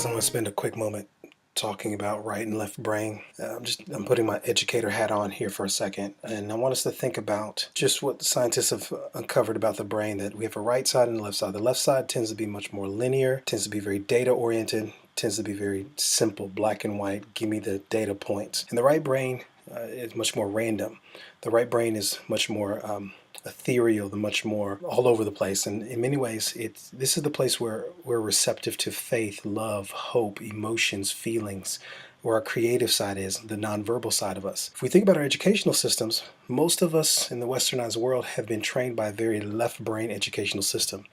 guys, I'm going to spend a quick moment talking about right and left brain. I'm putting my educator hat on here for a second, and I want us to think about just what the scientists have uncovered about the brain, that we have a right side and a left side. The left side tends to be much more linear, tends to be very data oriented, tends to be very simple, black and white, give me the data points. And the right brain is much more random. The right brain is much more ethereal, the much more all over the place. And in many ways, this is the place where we're receptive to faith, love, hope, emotions, feelings, where our creative side is, the nonverbal side of us. If we think about our educational systems, most of us in the westernized world have been trained by a very left brain educational system.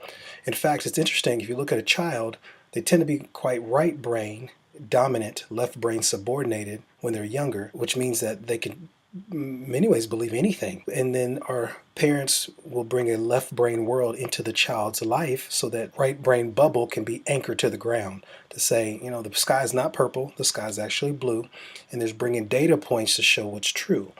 In fact, it's interesting, if you look at a child, they tend to be quite right brain dominant, left brain subordinated when they're younger, which means that they can in many ways believe anything. And then our parents will bring a left brain world into the child's life so that right brain bubble can be anchored to the ground to say, you know, the sky is not purple, the sky is actually blue, and there's bringing data points to show what's true.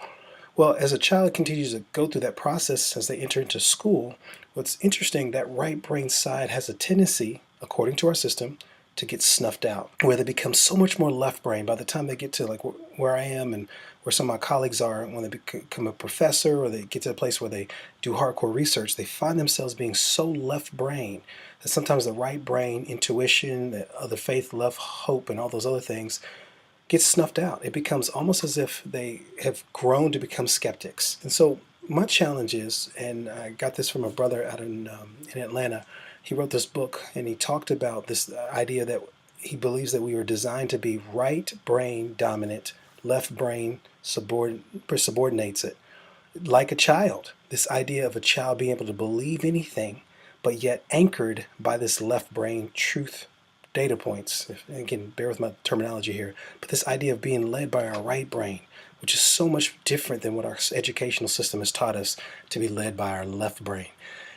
Well, as a child continues to go through that process as they enter into school, what's interesting, that right brain side has a tendency, according to our system, to get snuffed out, where they become so much more left brain by the time they get to like where I am and where some of my colleagues are when they become a professor, or they get to a place where they do hardcore research. They find themselves being so left brain that sometimes the right brain, intuition, the other faith, love, hope, and all those other things gets snuffed out. It becomes almost as if they have grown to become skeptics. And so my challenge is, and I got this from a brother out in Atlanta. He wrote this book and he talked about this idea that he believes that we were designed to be right brain dominant, left brain subordinates it. Like a child, this idea of a child being able to believe anything, but yet anchored by this left brain truth data points. Again, bear with my terminology here, but this idea of being led by our right brain, which is so much different than what our educational system has taught us to be led by our left brain.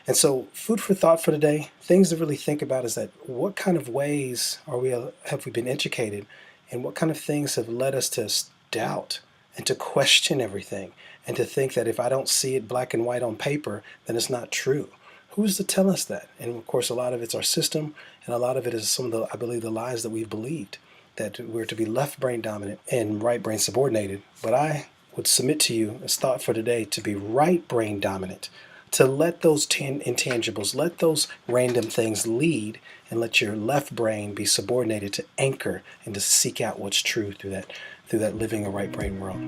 And so, food for thought for today, things to really think about is that what kind of ways have we been educated, and what kind of things have led us to doubt and to question everything, and to think that if I don't see it black and white on paper, then it's not true. Who's to tell us that? And of course, a lot of it's our system, and a lot of it is some of the, I believe, the lies that we've believed, that we're to be left brain dominant and right brain subordinated. But I would submit to you as thought for today to be right brain dominant, to let those intangibles, let those random things lead, and let your left brain be subordinated to anchor and to seek out what's true through that living a right brain world.